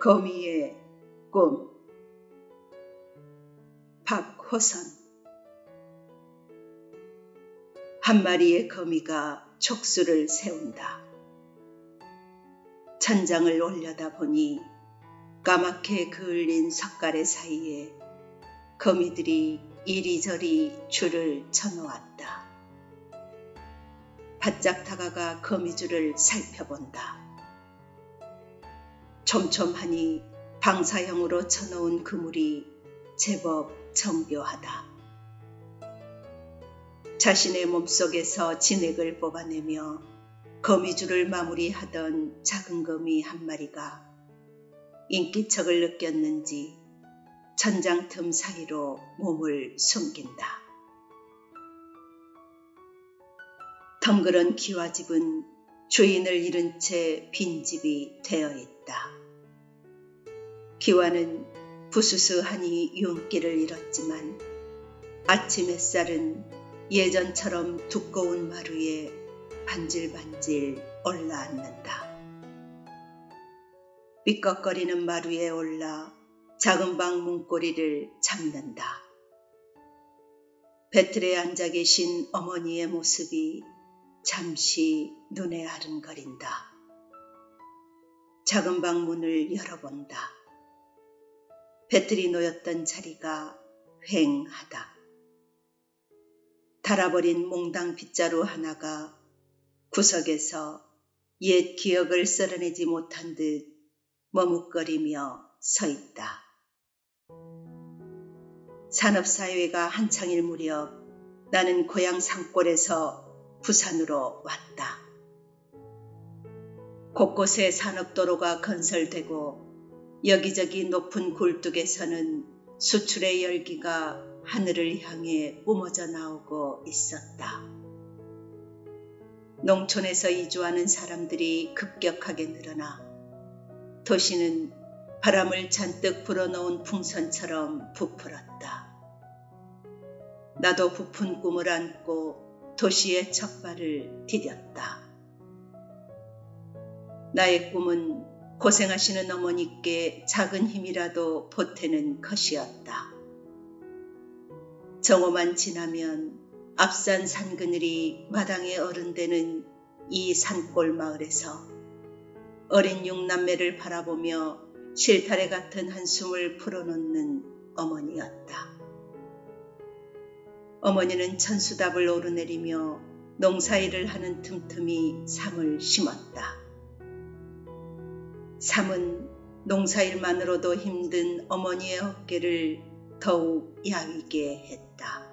거미의 꿈. 박호선. 한 마리의 거미가 촉수를 세운다. 천장을 올려다 보니 까맣게 그을린 석가래 사이에 거미들이 이리저리 줄을 쳐놓았다. 바짝 다가가 거미줄을 살펴본다. 촘촘하니 방사형으로 쳐놓은 그물이 제법 정교하다. 자신의 몸속에서 진액을 뽑아내며 거미줄을 마무리하던 작은 거미 한 마리가 인기척을 느꼈는지 천장 틈 사이로 몸을 숨긴다. 덩그런 기와집은 주인을 잃은 채 빈집이 되어 있다. 기와는 부스스하니 윤기를 잃었지만 아침 햇살은 예전처럼 두꺼운 마루에 반질반질 올라앉는다. 삐걱거리는 마루에 올라 작은 방 문고리를 잡는다. 배틀에 앉아 계신 어머니의 모습이 잠시 눈에 아른거린다. 작은 방 문을 열어본다. 배틀이 놓였던 자리가 휑하다. 닳아버린 몽당 빗자루 하나가 구석에서 옛 기억을 썰어내지 못한 듯 머뭇거리며 서 있다. 산업사회가 한창일 무렵 나는 고향 산골에서 부산으로 왔다. 곳곳에 산업도로가 건설되고 여기저기 높은 굴뚝에서는 수출의 열기가 하늘을 향해 뿜어져 나오고 있었다. 농촌에서 이주하는 사람들이 급격하게 늘어나 도시는 바람을 잔뜩 불어넣은 풍선처럼 부풀었다. 나도 부푼 꿈을 안고 도시의 첫발을 디뎠다. 나의 꿈은 고생하시는 어머니께 작은 힘이라도 보태는 것이었다. 정오만 지나면 앞산 산그늘이 마당에 어른대는 이 산골 마을에서 어린 육남매를 바라보며 실타래 같은 한숨을 풀어놓는 어머니였다. 어머니는 천수답을 오르내리며 농사일을 하는 틈틈이 삶을 심었다. 삶은 농사일만으로도 힘든 어머니의 어깨를 더욱 야위게 했다.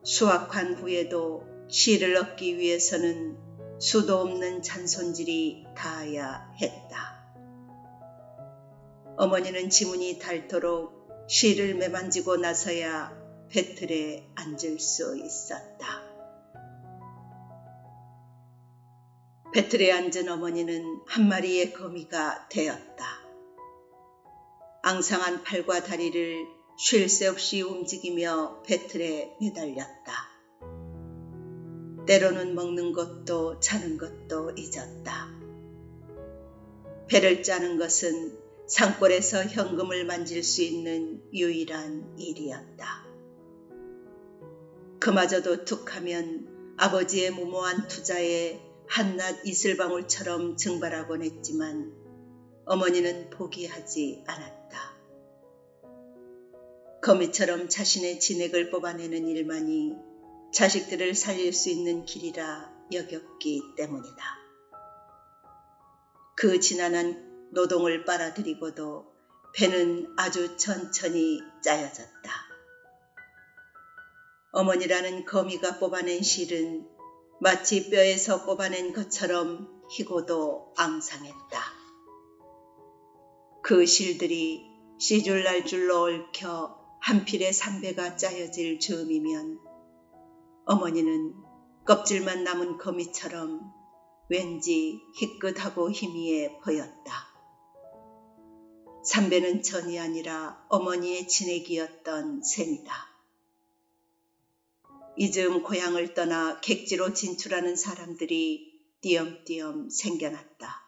수확한 후에도 씨를 얻기 위해서는 수도 없는 잔손질이 닿아야 했다. 어머니는 지문이 닳도록 씨를 매만지고 나서야 배틀에 앉을 수 있었다. 배틀에 앉은 어머니는 한 마리의 거미가 되었다. 앙상한 팔과 다리를 쉴 새 없이 움직이며 배틀에 매달렸다. 때로는 먹는 것도 자는 것도 잊었다. 배를 짜는 것은 산골에서 현금을 만질 수 있는 유일한 일이었다. 그마저도 툭하면 아버지의 무모한 투자에 한낱 이슬방울처럼 증발하곤 했지만 어머니는 포기하지 않았다. 거미처럼 자신의 진액을 뽑아내는 일만이 자식들을 살릴 수 있는 길이라 여겼기 때문이다. 그 지난한 노동을 빨아들이고도 배는 아주 천천히 짜여졌다. 어머니라는 거미가 뽑아낸 실은 마치 뼈에서 뽑아낸 것처럼 희고도 앙상했다. 그 실들이 씨줄 날줄로 얽혀 한 필의 삼배가 짜여질 즈음이면 어머니는 껍질만 남은 거미처럼 왠지 희끗하고 희미해 보였다. 삼배는 전이 아니라 어머니의 진액이었던 셈이다. 이즈음 고향을 떠나 객지로 진출하는 사람들이 띄엄띄엄 생겨났다.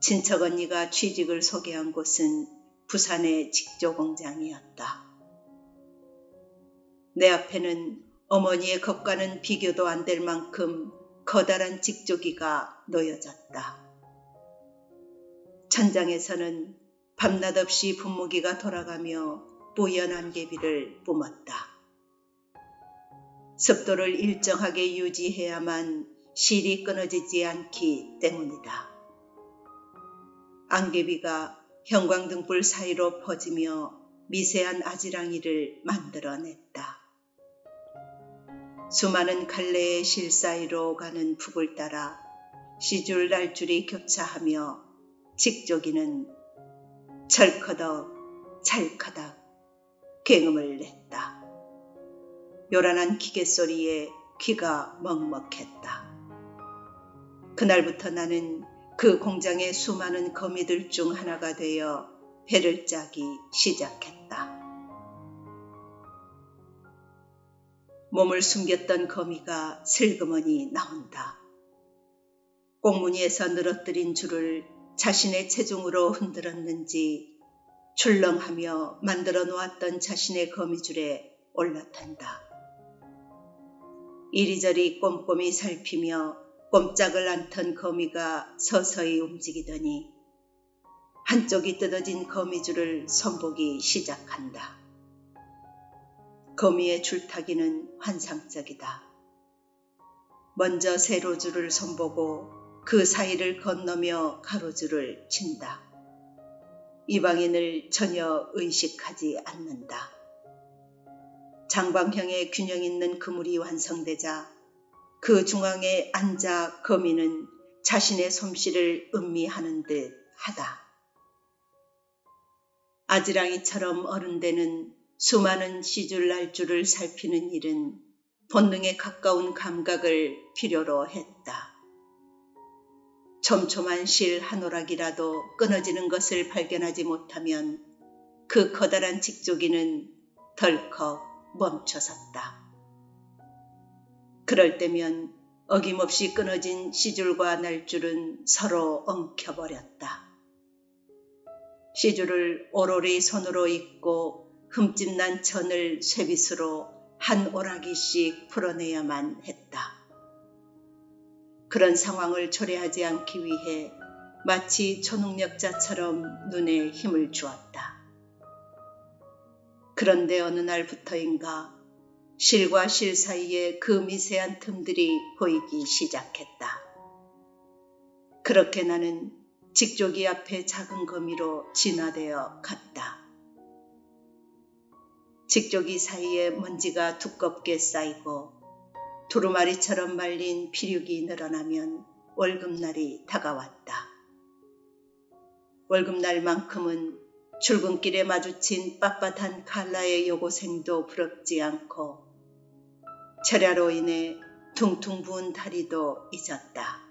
친척 언니가 취직을 소개한 곳은 부산의 직조공장이었다. 내 앞에는 어머니의 것과는 비교도 안 될 만큼 커다란 직조기가 놓여졌다. 천장에서는 밤낮 없이 분무기가 돌아가며 뿌연 안개비를 뿜었다. 습도를 일정하게 유지해야만 실이 끊어지지 않기 때문이다. 안개비가 형광등불 사이로 퍼지며 미세한 아지랑이를 만들어냈다. 수많은 갈래의 실 사이로 가는 북을 따라 시줄 날줄이 교차하며 직조기는 철커덕 찰커덕 굉음을 냈다. 요란한 기계소리에 귀가 먹먹했다. 그날부터 나는 그 공장의 수많은 거미들 중 하나가 되어 배를 짜기 시작했다. 몸을 숨겼던 거미가 슬그머니 나온다. 꽁무니에서 늘어뜨린 줄을 자신의 체중으로 흔들었는지 출렁하며 만들어 놓았던 자신의 거미줄에 올라탄다. 이리저리 꼼꼼히 살피며 꼼짝을 않던 거미가 서서히 움직이더니 한쪽이 뜯어진 거미줄을 손보기 시작한다. 거미의 줄타기는 환상적이다. 먼저 세로줄을 손보고 그 사이를 건너며 가로줄을 친다. 이방인을 전혀 의식하지 않는다. 장방형의 균형 있는 그물이 완성되자 그 중앙에 앉아 거미는 자신의 솜씨를 음미하는 듯 하다. 아지랑이처럼 어른되는 수많은 시줄 날줄을 살피는 일은 본능에 가까운 감각을 필요로 했다. 촘촘한 실 한 오락이라도 끊어지는 것을 발견하지 못하면 그 커다란 직조기는 덜컥 멈춰섰다. 그럴 때면 어김없이 끊어진 시줄과 날줄은 서로 엉켜버렸다. 시줄을 오로리 손으로 잇고 흠집난 천을 쇠빗으로 한 오라기씩 풀어내야만 했다. 그런 상황을 초래하지 않기 위해 마치 초능력자처럼 눈에 힘을 주었다. 그런데 어느 날부터인가 실과 실 사이에 그 미세한 틈들이 보이기 시작했다. 그렇게 나는 직조기 앞에 작은 거미로 진화되어 갔다. 직조기 사이에 먼지가 두껍게 쌓이고 두루마리처럼 말린 피륙이 늘어나면 월급날이 다가왔다. 월급날만큼은 출근길에 마주친 빳빳한 칼라의 여고생도 부럽지 않고 철야로 인해 퉁퉁 부은 다리도 잊었다.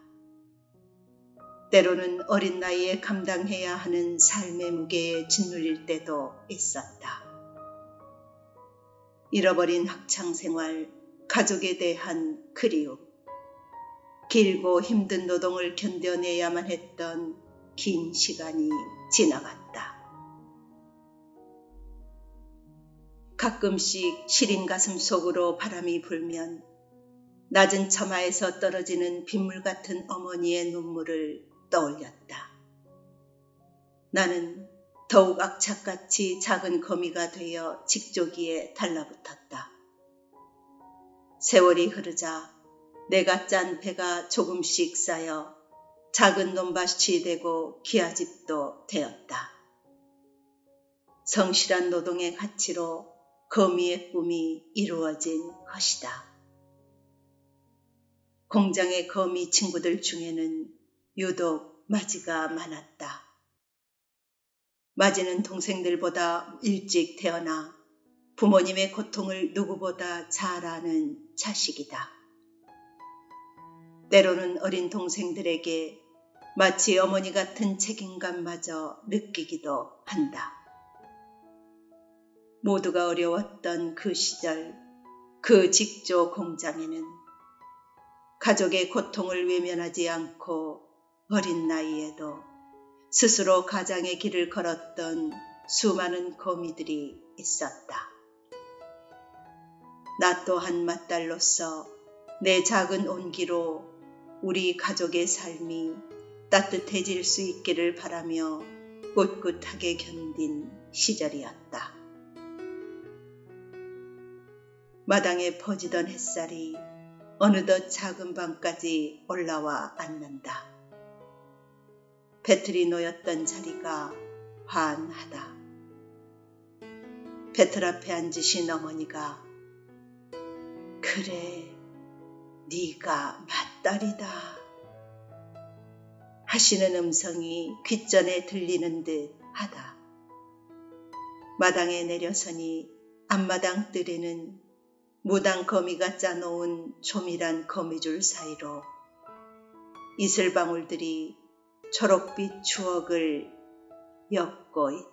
때로는 어린 나이에 감당해야 하는 삶의 무게에 짓눌릴 때도 있었다. 잃어버린 학창생활, 가족에 대한 그리움, 길고 힘든 노동을 견뎌내야만 했던 긴 시간이 지나갔다. 가끔씩 시린 가슴 속으로 바람이 불면 낮은 처마에서 떨어지는 빗물 같은 어머니의 눈물을 떠올렸다. 나는 더욱 악착같이 작은 거미가 되어 직조기에 달라붙었다. 세월이 흐르자 내가 짠 배가 조금씩 쌓여 작은 논밭이 되고 기아집도 되었다. 성실한 노동의 가치로 거미의 꿈이 이루어진 것이다. 공장의 거미 친구들 중에는 유독 맞이가 많았다. 맞이는 동생들보다 일찍 태어나 부모님의 고통을 누구보다 잘 아는 자식이다. 때로는 어린 동생들에게 마치 어머니 같은 책임감마저 느끼기도 한다. 모두가 어려웠던 그 시절, 그 직조 공장에는 가족의 고통을 외면하지 않고 어린 나이에도 스스로 가장의 길을 걸었던 수많은 거미들이 있었다. 나 또한 맏딸로서 내 작은 온기로 우리 가족의 삶이 따뜻해질 수 있기를 바라며 꿋꿋하게 견딘 시절이었다. 마당에 퍼지던 햇살이 어느덧 작은 방까지 올라와 앉는다. 배틀이 놓였던 자리가 환하다. 배틀 앞에 앉으신 어머니가 그래, 네가 맏딸이다 하시는 음성이 귓전에 들리는 듯 하다. 마당에 내려서니 앞마당 뜰에는 무당 거미가 짜놓은 조밀한 거미줄 사이로 이슬방울들이 초록빛 추억을 엮고 있다.